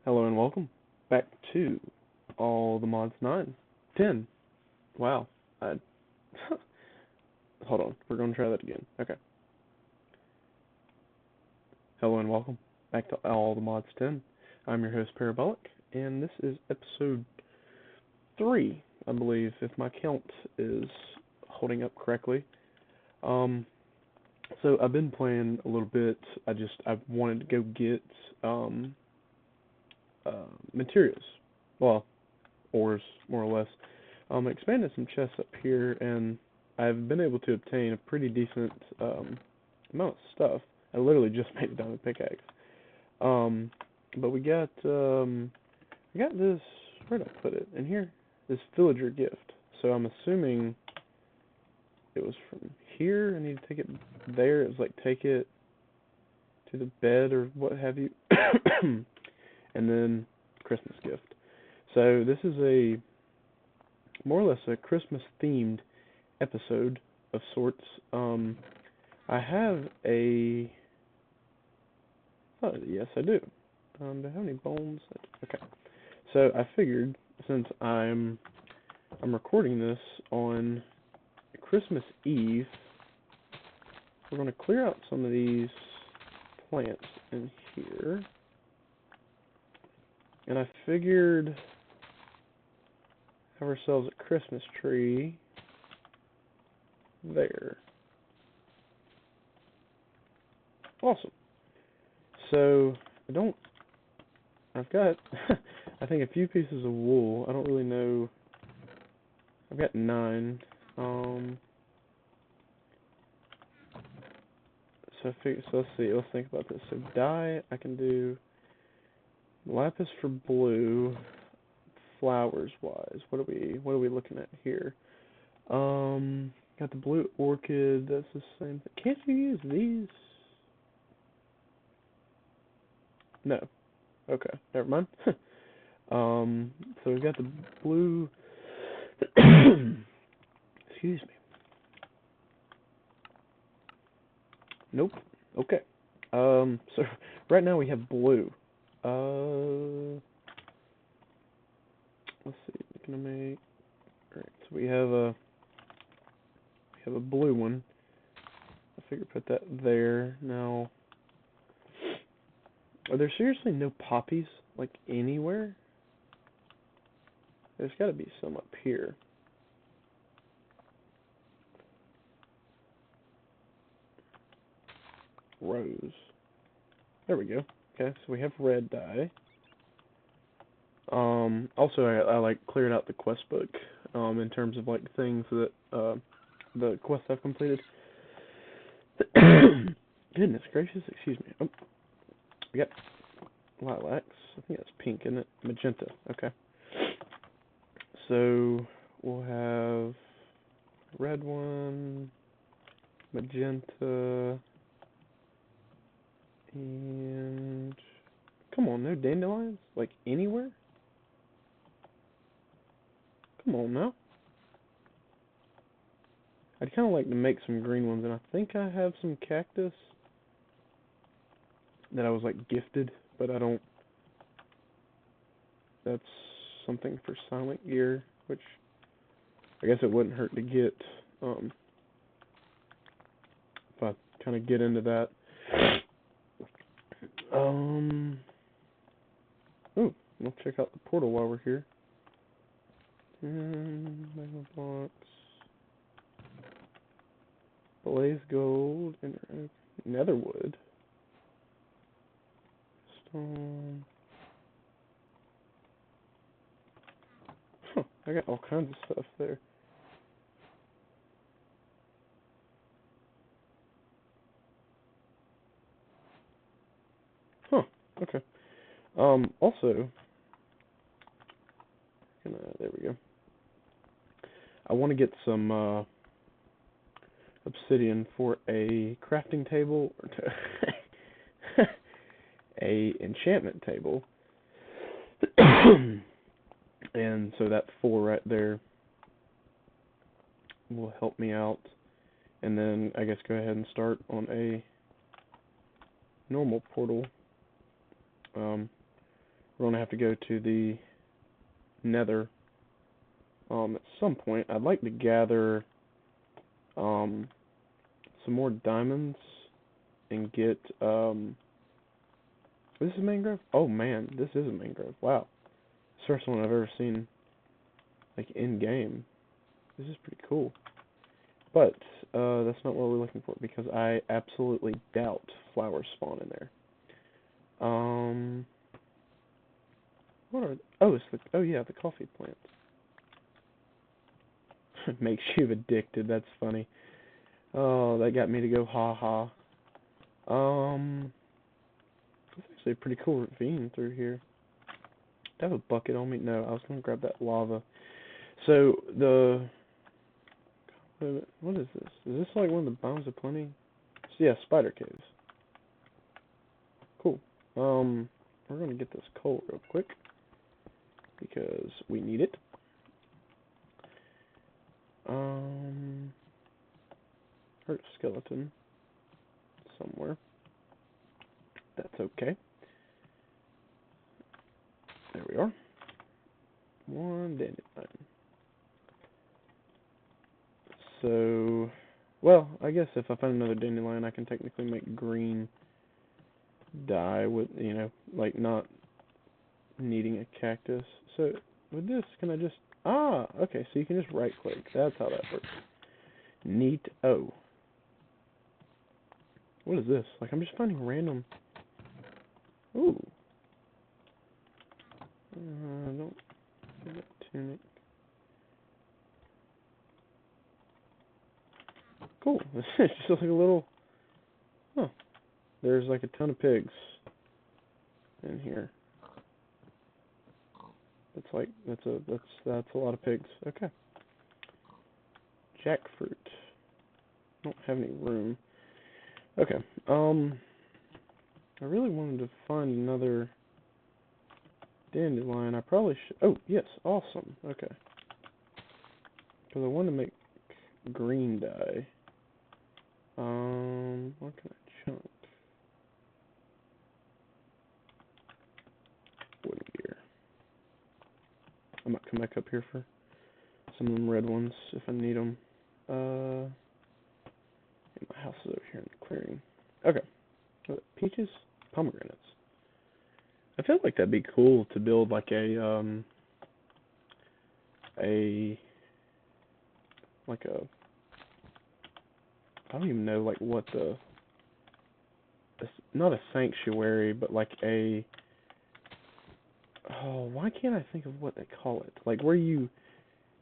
Hello and welcome back to All the Mods 9. 10. Wow. I, hold on. We're going to try that again. Okay. Hello and welcome back to All the Mods 10. I'm your host, Parabolic, and this is episode 3, I believe, if my count is holding up correctly. So I've been playing a little bit. I wanted to go get, materials. Well, ores, more or less. Expanded some chests up here, and I've been able to obtain a pretty decent amount of stuff. I literally just made a diamond pickaxe. But we got this. Where did I put it? In here. This villager gift. So I'm assuming it was from here. I need to take it there. It was like take it to the bed or what have you, and then Christmas gift. So this is a more or less a Christmas themed episode of sorts. I have a. Oh, yes, I do. Do I have any bones? Okay. So I figured since I'm recording this on Christmas Eve, we're going to clear out some of these plants in here. And I figured have ourselves a Christmas tree there. Awesome. So I've got I think a few pieces of wool. I don't really know. I've got 9. So let's see. Let's think about this. So dye, I can do lapis for blue. Flowers wise, what are we looking at here? Got the blue orchid. That's the same thing. Can't you use these? No. Okay, never mind. So we've got the blue. Excuse me. Nope. Okay. So right now we have blue. Let's see. Can I make? All right. So we have a blue one. I figure put that there. Now, are there seriously no poppies like anywhere? There's got to be some up here. Rose. There we go. Okay, so we have red dye. Also, I like cleared out the quest book. In terms of like things that the quests I've completed. Goodness gracious, excuse me. Oh, we got lilacs. I think that's pink, isn't it? Magenta. Okay. So we'll have red one, magenta, and come on, no dandelions? Like anywhere? Come on now. I'd kind of like to make some green ones, and I think I have some cactus that I was like gifted, but I don't. That's something for Silent Gear, which I guess it wouldn't hurt to get if I kind of get into that. Oh, we'll check out the portal while we're here. Magma blocks, blaze gold, and netherwood, stone. Huh, I got all kinds of stuff there. Huh, okay. Also, there we go. I want to get some obsidian for a crafting table, or a enchantment table. And so that 4 right there will help me out. And then I guess go ahead and start on a normal portal. we're gonna have to go to the Nether at some point. I'd like to gather some more diamonds and get this is a mangrove? Oh man, this is a mangrove. Wow. It's the first one I've ever seen like in game. This is pretty cool. But that's not what we're looking for because I absolutely doubt flowers spawn in there. What are oh yeah, the coffee plants. Makes you addicted. That's funny. Oh, that got me to go ha ha. It's actually a pretty cool ravine through here. Do I have a bucket on me? No, I was gonna grab that lava. So what is this? Is this like one of the biomes of plenty? Yeah, spider caves. Cool. We're gonna get this coal real quick because we need it. Heard a skeleton somewhere. That's okay. There we are. One dandelion. So, well, I guess if I find another dandelion, I can technically make green dye with, you know, like not needing a cactus. So, with this, can I just, okay, so you can just right click. That's how that works. Neat. Oh. What is this? Like, I'm just finding random, ooh. Don't see that tunic. Cool. It's just like a little, there's like a ton of pigs in here. That's a lot of pigs. Okay. Jackfruit. Don't have any room. Okay. I really wanted to find another dandelion. I probably should. Oh, yes. Awesome. Okay. Because I want to make green dye. What can I chunk? Wood gear. I might come back up here for some of them red ones if I need them. My house is over here in the clearing. Okay. Peaches? Pomegranates. I feel like that'd be cool to build like a I don't even know like what not a sanctuary, but like why can't I think of what they call it? Like where you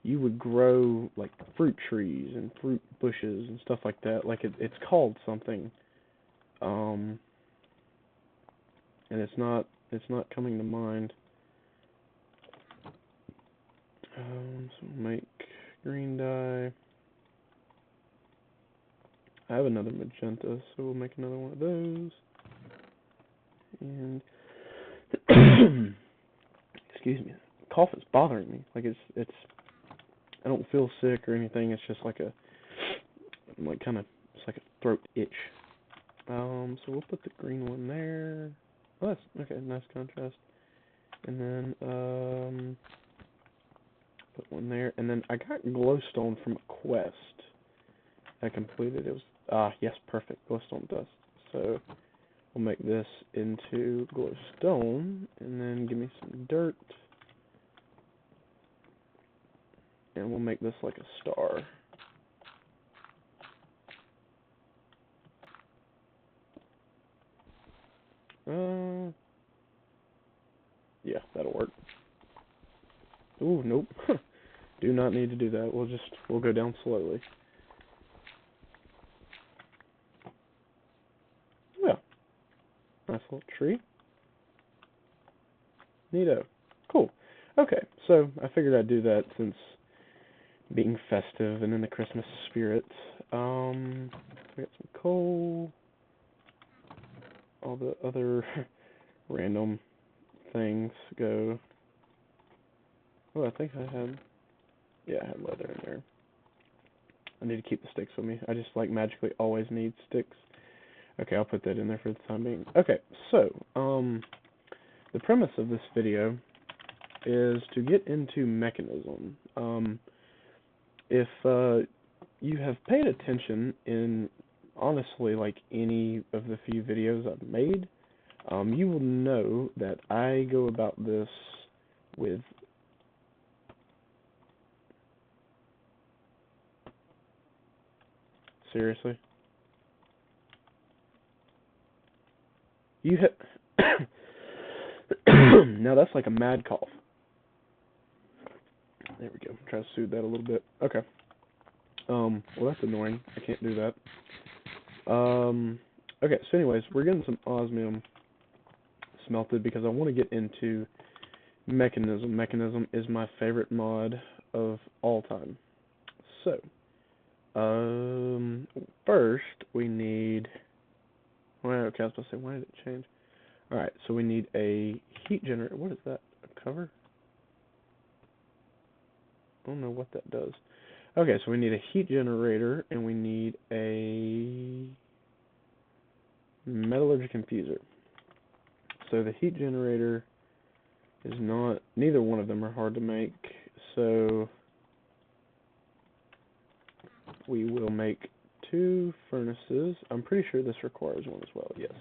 would grow like fruit trees and fruit bushes and stuff like that. Like it's called something. And it's not coming to mind. So make green dye. I have another magenta, so we'll make another one of those. And excuse me, cough is bothering me. Like it's I don't feel sick or anything. It's just like it's like a throat itch. So we'll put the green one there. Oh, that's okay. Nice contrast. And then put one there. And then I got glowstone from a quest I completed. It was yes, perfect glowstone dust. So we'll make this into glowstone, and then give me some dirt, and we'll make this like a star. Yeah, that'll work. Ooh, nope. Do not need to do that. We'll go down slowly. Yeah. Nice little tree. Neato. Cool. Okay, so I figured I'd do that since being festive and in the Christmas spirit. We got some coal. All the other random things go. Oh, I think I had leather in there. I need to keep the sticks with me. I just like magically always need sticks. Okay, I'll put that in there for the time being. Okay, so the premise of this video is to get into Mekanism. If you have paid attention in, honestly, like any of the few videos I've made, you will know that I go about this with seriously. You have now that's like a mad cough. There we go. Try to soothe that a little bit. Okay. Well, that's annoying. I can't do that. Okay, so anyways, we're getting some osmium smelted because I want to get into Mekanism. Mekanism is my favorite mod of all time. So, first we need, well, okay, I was supposed to say, why did it change? Alright, so we need a heat generator. What is that? A cover? I don't know what that does. Okay, so we need a heat generator, and we need a metallurgic infuser. So the heat generator is not, neither one of them are hard to make, so we will make 2 furnaces. I'm pretty sure this requires one as well, yes.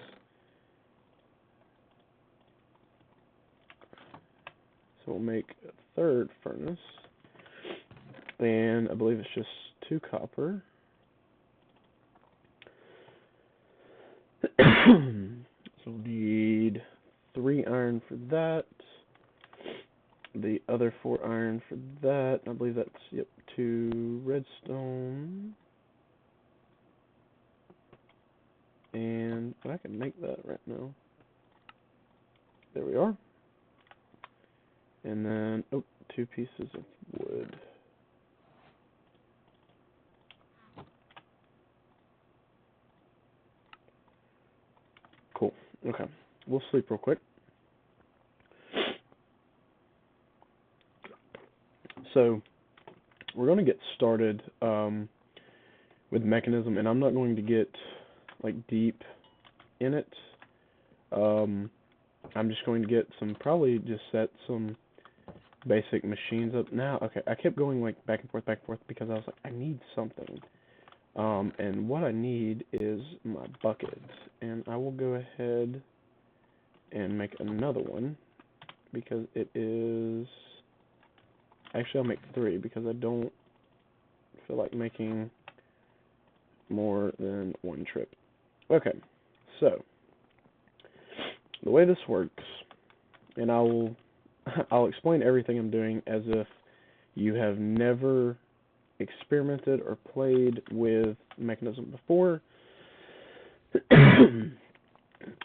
So we'll make a 3rd furnace, and I believe it's just 2 copper. So we'll need 3 iron for that, the other 4 iron for that. I believe that's, yep, 2 redstone. And I can make that right now. There we are. And then, 2 pieces of wood. Cool. Okay. We'll sleep real quick. So, we're going to get started with Mekanism, and I'm not going to get like deep in it. I'm just going to get probably just set some basic machines up now. Okay, I kept going like back and forth because I was like, I need something. And what I need is my bucket, and I will go ahead and make another one because it is, actually I'll make 3 because I don't feel like making more than 1 trip. Okay, so the way this works, and I'll explain everything I'm doing as if you have never experimented or played with Mekanism before,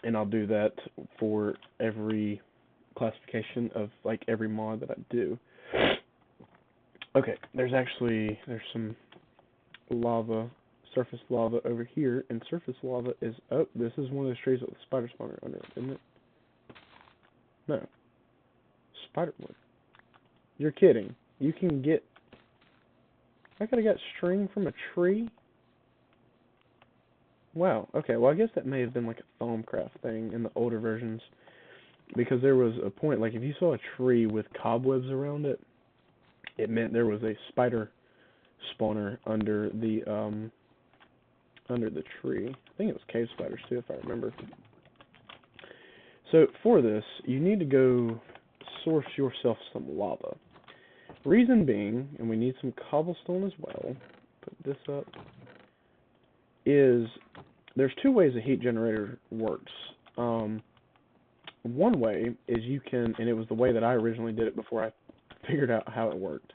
and I'll do that for every classification of like every mod that I do. Okay, there's some lava, surface lava over here, and surface lava is, this is one of those trees with a spider spawner under it, isn't it? No. Spiderwood. You're kidding. You can get, I could have got string from a tree? Wow, okay, well I guess that may have been like a Thaumcraft thing in the older versions, because there was a point, like if you saw a tree with cobwebs around it, it meant there was a spider spawner under the tree. I think it was cave spiders too, if I remember. So for this, you need to go source yourself some lava. Reason being, and we need some cobblestone as well, put this up, is there's 2 ways a heat generator works. One way is you can, and it was the way that I originally did it before I figured out how it worked.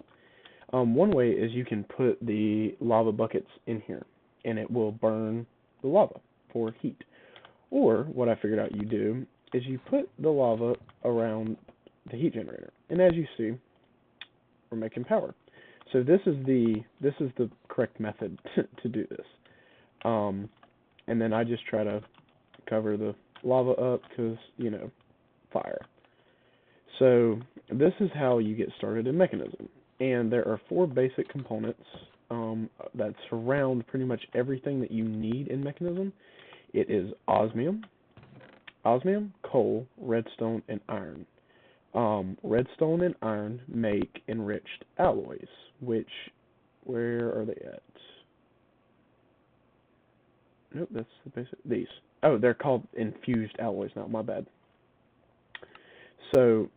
One way is you can put the lava buckets in here, and it will burn the lava for heat. Or, what I figured out you do, is you put the lava around the heat generator. And as you see, we're making power. So this is the correct method to do this. And then I just try to cover the lava up because, you know, fire. So this is how you get started in Mekanism. And there are 4 basic components that surround pretty much everything that you need in Mekanism. It is osmium, osmium, coal, redstone, and iron. Redstone and iron make enriched alloys, which, where are they at? Nope, that's the basic, these. Oh, they're called infused alloys now, my bad. So,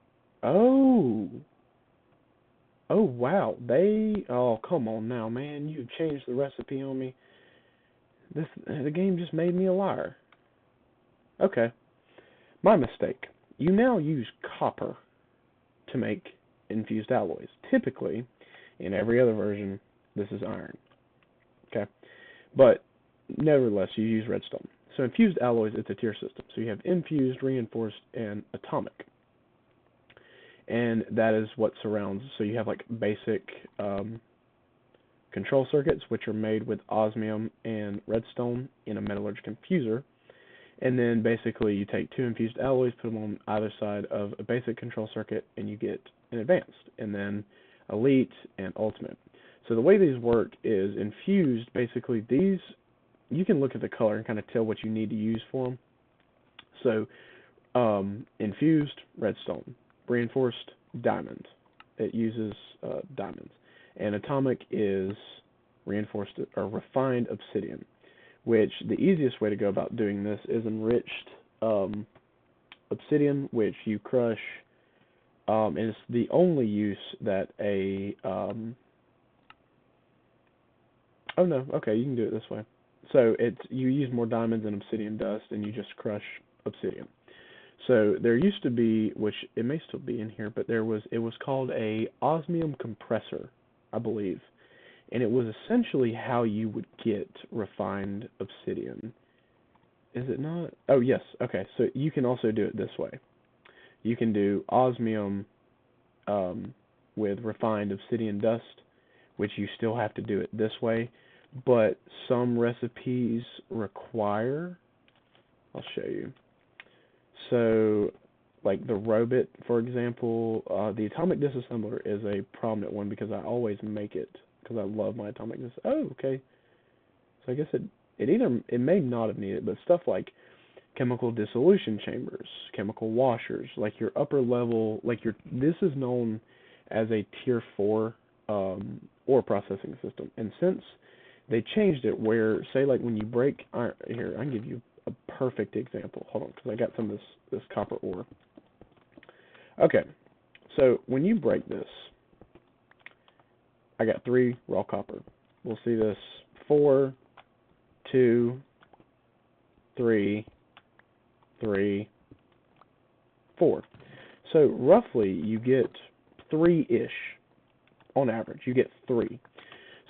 oh, oh wow, oh come on now, man, you changed the recipe on me. The game just made me a liar. Okay, my mistake. You now use copper to make infused alloys. Typically, in every other version, this is iron. Okay, but nevertheless, you use redstone. So infused alloys, it's a tier system. So you have infused, reinforced, and atomic. And that is what surrounds. So you have like basic control circuits, which are made with osmium and redstone in a metallurgic infuser. And then basically you take two infused alloys, put them on either side of a basic control circuit, and you get an advanced, and then elite and ultimate. So the way these work is infused, basically these, you can look at the color and kind of tell what you need to use for them. So infused, redstone. Reinforced, diamond. It uses diamonds. And atomic is reinforced or refined obsidian, which the easiest way to go about doing this is enriched obsidian, which you crush. Is the only use that a oh no, okay, you can do it this way. So you use more diamonds and obsidian dust, and you just crush obsidian. So there used to be, which it may still be in here, but it was called a osmium compressor, I believe, and it was essentially how you would get refined obsidian. Is it not? Oh yes, okay. So you can also do it this way. You can do osmium with refined obsidian dust, which you still have to do it this way, but some recipes require. I'll show you. So, like the Robit, for example, the atomic disassembler is a prominent one because I always make it because I love my atomic Oh, okay. So I guess it may not have needed, but stuff like chemical dissolution chambers, chemical washers, like your upper level, this is known as a tier 4 ore processing system. And since they changed it where, say, like when you break iron, here, I can give you a perfect example. Hold on, because I got some of this copper ore. Okay, so when you break this, I got 3 raw copper. We'll see this 4, 2, 3, 3, 4. So roughly you get 3-ish on average. You get 3.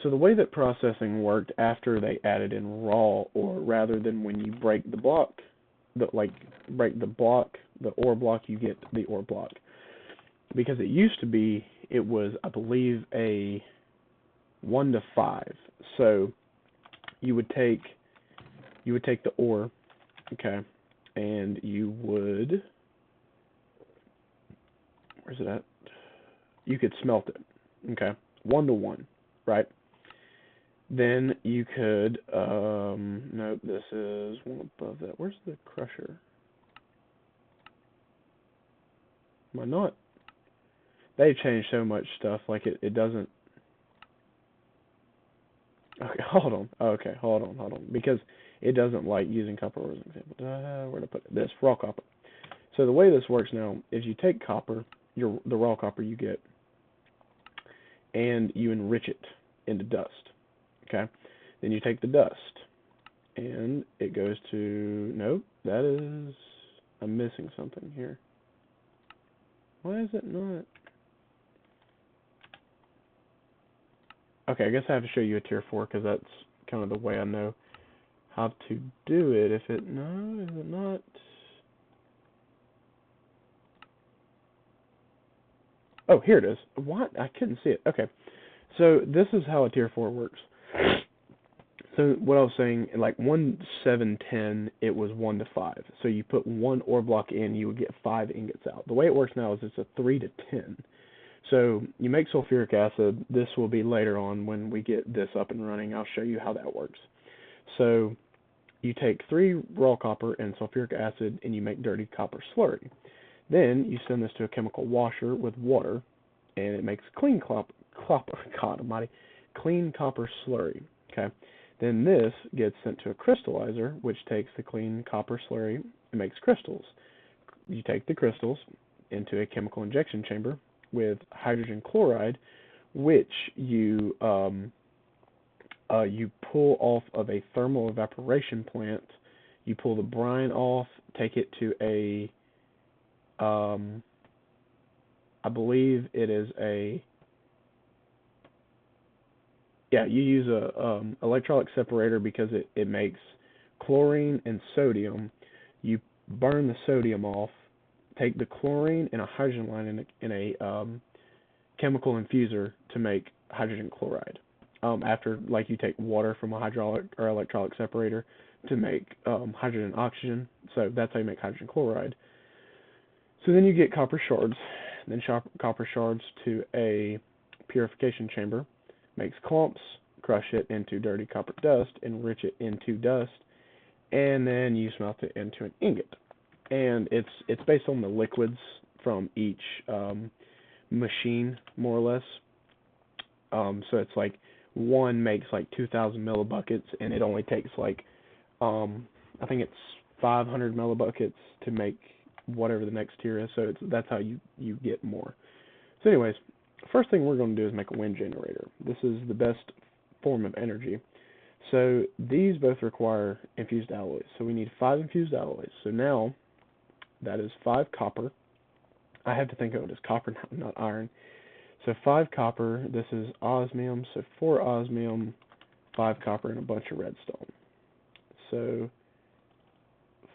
So the way that processing worked after they added in raw, or rather than when you break the block, the ore block, you get the ore block. Because it used to be, it was, I believe, a 1 to 5. So you would take the ore, okay, and you would, where's it at? You could smelt it, okay, 1 to 1, right? Then you could, nope, this is one above that. Where's the crusher? Am I not? They've changed so much stuff, like it doesn't. Okay, hold on. Okay, hold on. Because it doesn't like using copper as an example. Where to put it? This, raw copper. So the way this works now is you take copper, the raw copper you get, and you enrich it into dust. Okay, then you take the dust, and it goes to, nope, that is, I'm missing something here. Why is it not? Okay, I guess I have to show you a tier 4 because that's kind of the way I know how to do it. Is it not? Oh, here it is. What? I couldn't see it. Okay, so this is how a tier 4 works. So what I was saying, like 1, 7, 10, it was 1 to 5. So you put 1 ore block in, you would get 5 ingots out. The way it works now is it's a 3 to 10. So you make sulfuric acid. This will be later on when we get this up and running. I'll show you how that works. So you take 3 raw copper and sulfuric acid and you make dirty copper slurry. Then you send this to a chemical washer with water, and it makes God almighty, clean copper slurry. Okay. Then this gets sent to a crystallizer, which takes the clean copper slurry and makes crystals. You take the crystals into a chemical injection chamber with hydrogen chloride, which you pull off of a thermal evaporation plant. You pull the brine off, take it to a I believe it is a, yeah, you use a electrolytic separator because it makes chlorine and sodium. You burn the sodium off, take the chlorine and a hydrogen line in a chemical infuser to make hydrogen chloride. After, like, you take water from a hydraulic or electrolytic separator to make hydrogen and oxygen, so that's how you make hydrogen chloride. So then you get copper shards, then copper shards to a purification chamber, makes clumps, crush it into dirty copper dust, enrich it into dust, and then you smelt it into an ingot. And it's based on the liquids from each machine, more or less. So it's like one makes like 2,000 millibuckets, and it only takes like I think it's 500 millibuckets to make whatever the next tier is. So that's how you get more. So anyways, first thing we're going to do is make a wind generator. This is the best form of energy. So these both require infused alloys. So we need 5 infused alloys. So now that is 5 copper. I have to think of it as copper, not iron. So 5 copper, this is osmium. So 4 osmium, 5 copper, and a bunch of redstone. So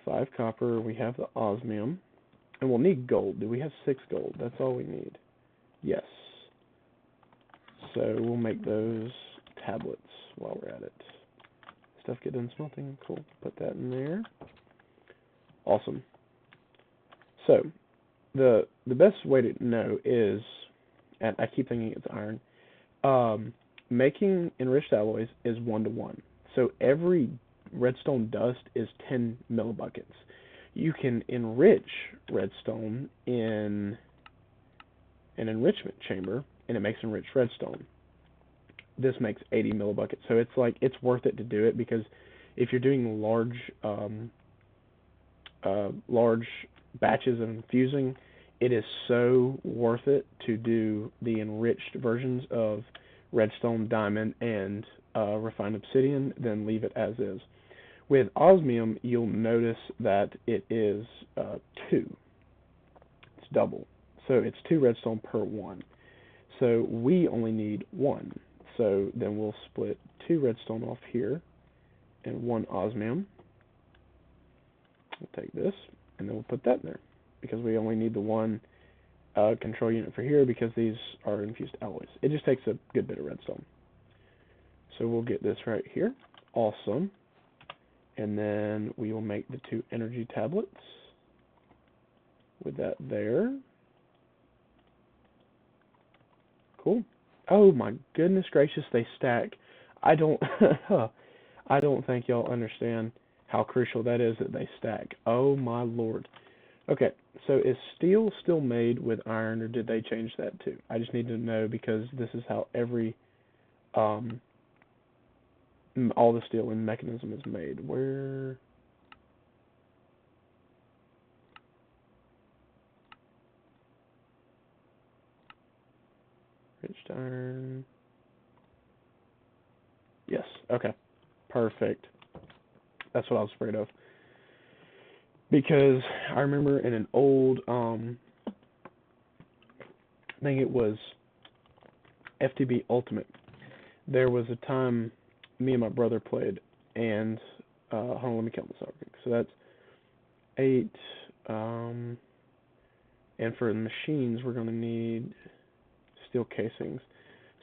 5 copper, we have the osmium. And we'll need gold. Do we have 6 gold? That's all we need. Yes. So we'll make those tablets while we're at it. Stuff get done smelting. Cool. Put that in there. Awesome. So the best way to know is, and I keep thinking it's iron, making enriched alloys is 1-to-1. So every redstone dust is 10 millibuckets. You can enrich redstone in an enrichment chamber, and it makes enriched redstone. This makes 80 millibuckets. So it's worth it to do it, because if you're doing large batches of infusing, it is so worth it to do the enriched versions of redstone, diamond, and refined obsidian than leave it as is. With osmium, you'll notice that it is 2. It's double. So it's 2 redstone per 1. So we only need 1. So then we'll split 2 redstone off here and 1 osmium. We'll take this, and then we'll put that in there, because we only need the 1 control unit for here, because these are infused alloys. It just takes a good bit of redstone. So we'll get this right here. Awesome. And then we will make the 2 energy tablets with that there. Cool. Oh my goodness gracious, they stack. I don't I don't think y'all understand how crucial that is that they stack. Oh my lord. Okay, so is steel still made with iron, or did they change that too? I just need to know, because this is how every all the steel in Mekanism is made. Where? Rich iron. Yes. Okay. Perfect. That's what I was afraid of. Because I remember in an old, I think it was FTB Ultimate, there was a time me and my brother played, and hold on, let me count this out. So that's 8, and for the machines we're going to need steel casings.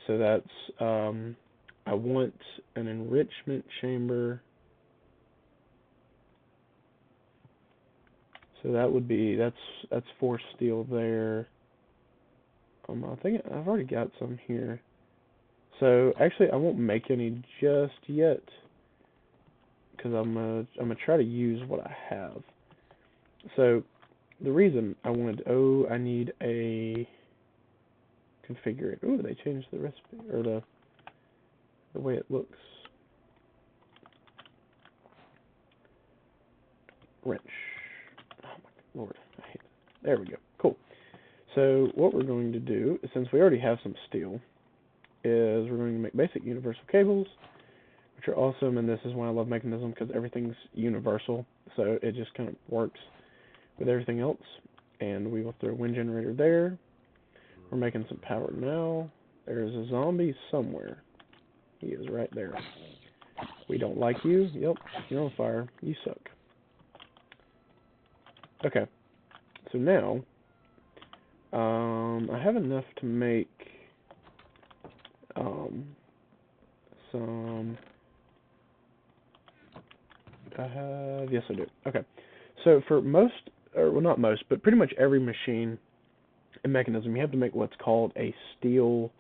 So that's I want an enrichment chamber. So that would be, that's 4 steel there. I think I've already got some here. So actually I won't make any just yet, because I'm gonna try to use what I have. So the reason I wanted, I need a configurator. Ooh, they changed the recipe or the way it looks. Wrench. Oh my lord, I hate it. There we go. Cool. So what we're going to do, since we already have some steel, is we're going to make basic universal cables, which are awesome, and this is why I love Mekanism, because everything's universal, so it just kind of works with everything else. And we will throw a wind generator there. We're making some power now. There's a zombie somewhere. He is right there. We don't like you. Yep, you're on fire. You suck. Okay, so now I have enough to make some. Yes, I do. Okay, so for most, or well, not most, but pretty much every machine and Mekanism, you have to make what's called a steel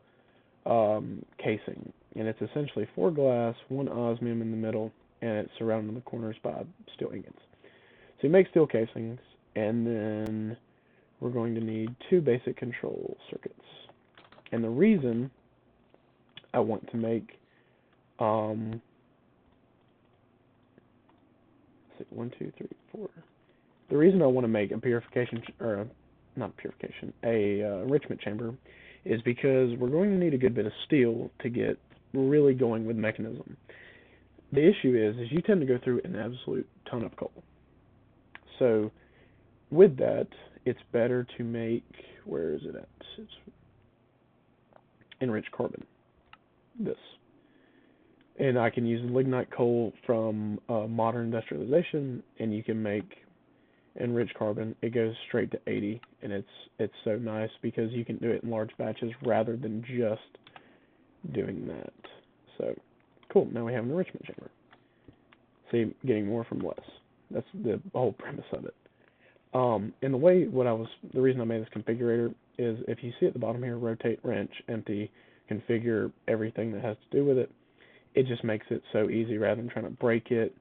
casing, and it's essentially 4 glass, 1 osmium in the middle, and it's surrounded in the corners by steel ingots. So you make steel casings, and then we're going to need 2 basic control circuits. And the reason I want to make 1, 2, 3, 4. The reason I want to make a purification or not purification, a enrichment chamber is because we're going to need a good bit of steel to get really going with Mekanism. The issue is you tend to go through an absolute ton of coal. So with that, it's better to make, where is it at? It's enriched carbon, this. And I can use lignite coal from modern industrialization, and you can make enriched carbon. It goes straight to 80, and it's so nice because you can do it in large batches rather than just doing that. So cool, now we have an enrichment chamber. See, getting more from less. That's the whole premise of it. And the reason I made this configurator is if you see at the bottom here, rotate, wrench, empty, configure everything that has to do with it, it just makes it so easy rather than trying to break it.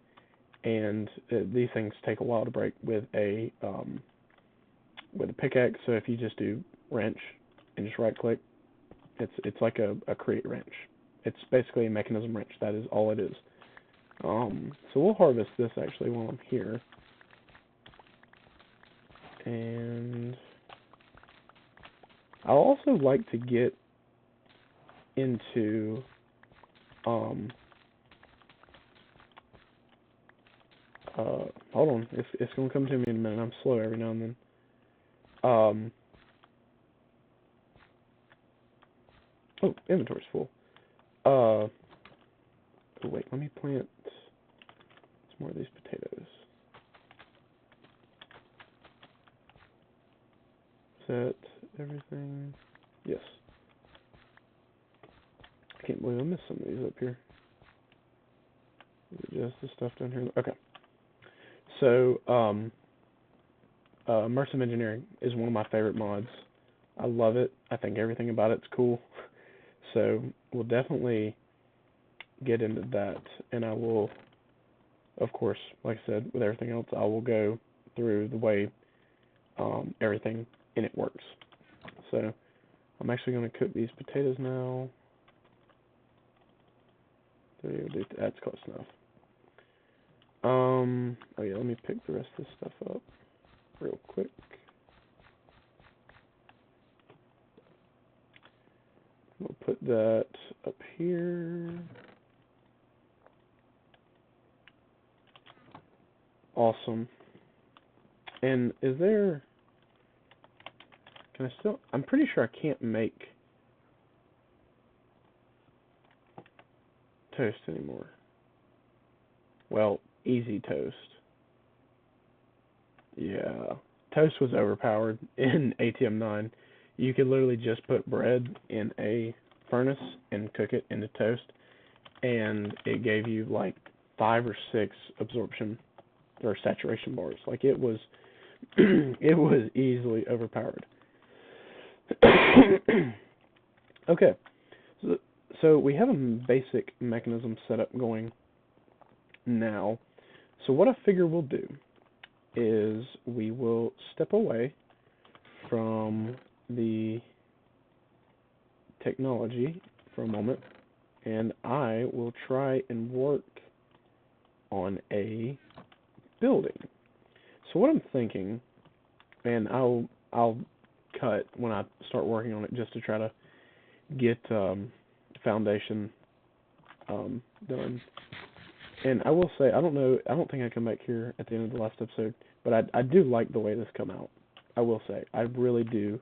And these things take a while to break with a pickaxe. So if you just do wrench and just right click, it's like a create wrench. It's basically a Mekanism wrench. That is all it is. So we'll harvest this actually while I'm here. And I'll also like to get into hold on, it's gonna come to me in a minute. I'm slow every now and then. Oh, inventory's full. Oh wait, let me plant some more of these potatoes. Set everything. Yes. I can't believe I missed some of these up here. Is it just the stuff down here? Okay. So, Immersive Engineering is one of my favorite mods. I love it. I think everything about it's cool. So, we'll definitely get into that. And I will, of course, like I said, with everything else, I will go through the way everything in it works. So, I'm actually going to cook these potatoes now. That's close enough. Oh yeah, let me pick the rest of this stuff up real quick. We'll put that up here. Awesome. And is there... Can I still... I'm pretty sure I can't make toast anymore. Well, easy toast. Yeah. Toast was overpowered in ATM10. You could literally just put bread in a furnace and cook it into toast, and it gave you like 5 or 6 absorption or saturation bars. Like it was it was easily overpowered. Okay. So we have a basic Mekanism setup going now. So what I figure we'll do is we will step away from the technology for a moment, and I will try and work on a building. So what I'm thinking, and I'll cut when I start working on it just to try to get foundation done. And I will say, I don't think I come back here at the end of the last episode, but I do like the way this come out. I will say, I really do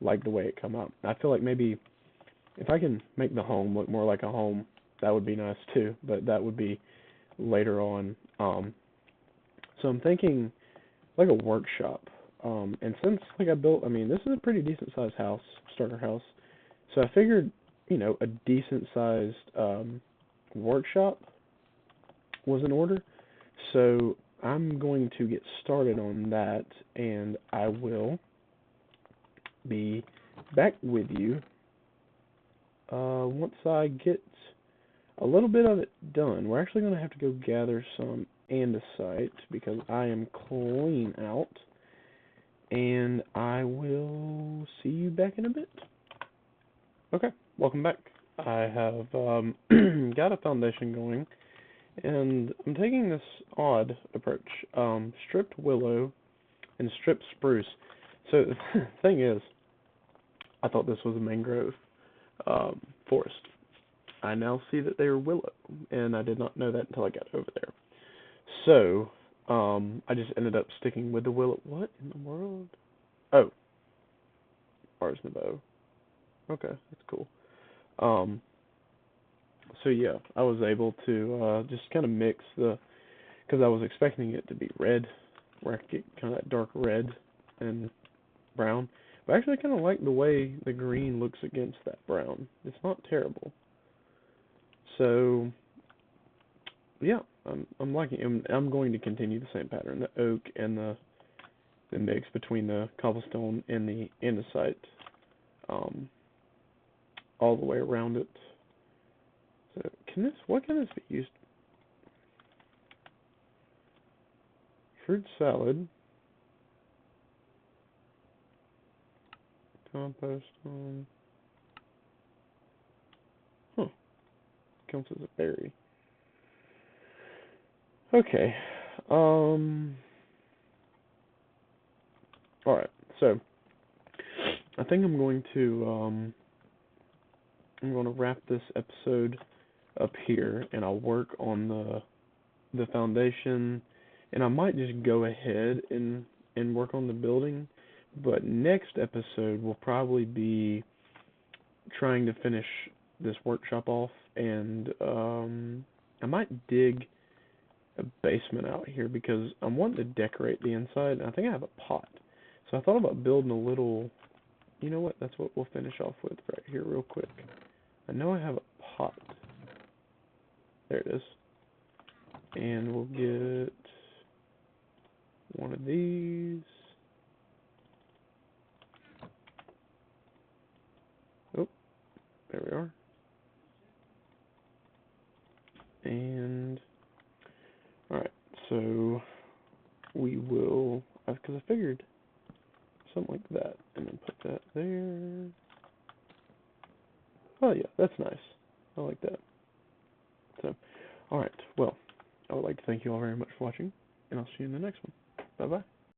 like the way it come out. I feel like maybe if I can make the home look more like a home, that would be nice too, but that would be later on. So I'm thinking like a workshop. And since like I mean, this is a pretty decent sized house, starter house. So I figured, a decent sized workshop was in order. So I'm going to get started on that, and I will be back with you once I get a little bit of it done. We're actually going to have to go gather some andesite because I am clean out, and I will see you back in a bit. Okay, welcome back. I have got a foundation going, and I'm taking this odd approach. Stripped willow and stripped spruce. So the thing is, I thought this was a mangrove forest. I now see that they are willow, and I did not know that until I got over there. So, I just ended up sticking with the willow. What in the world? Oh, Ars Nouveau. Okay, that's cool. So yeah, I was able to just kind of mix because I was expecting it to be red, where I could get kind of that dark red and brown. But actually, I kind of like the way the green looks against that brown. It's not terrible. So yeah, I'm liking it. I'm going to continue the same pattern, the oak and the mix between the cobblestone and the andesite, all the way around it. So what can this be used? Fruit salad, compost, huh, counts as a berry. Okay, alright, so, I think I'm going to wrap this episode up here, and I'll work on the foundation, and I might just go ahead and work on the building, but next episode will probably be trying to finish this workshop off, and I might dig a basement out here because I'm wanting to decorate the inside, and I think I have a pot. So I thought about building a little, you know what, that's what we'll finish off with right here real quick. I know I have a pot. There it is. And we'll get one of these. Oh, there we are. And, alright, so we will, because I figured something like that, and then put that there. Oh yeah, that's nice. I like that. So, alright, well, I would like to thank you all very much for watching, and I'll see you in the next one. Bye-bye.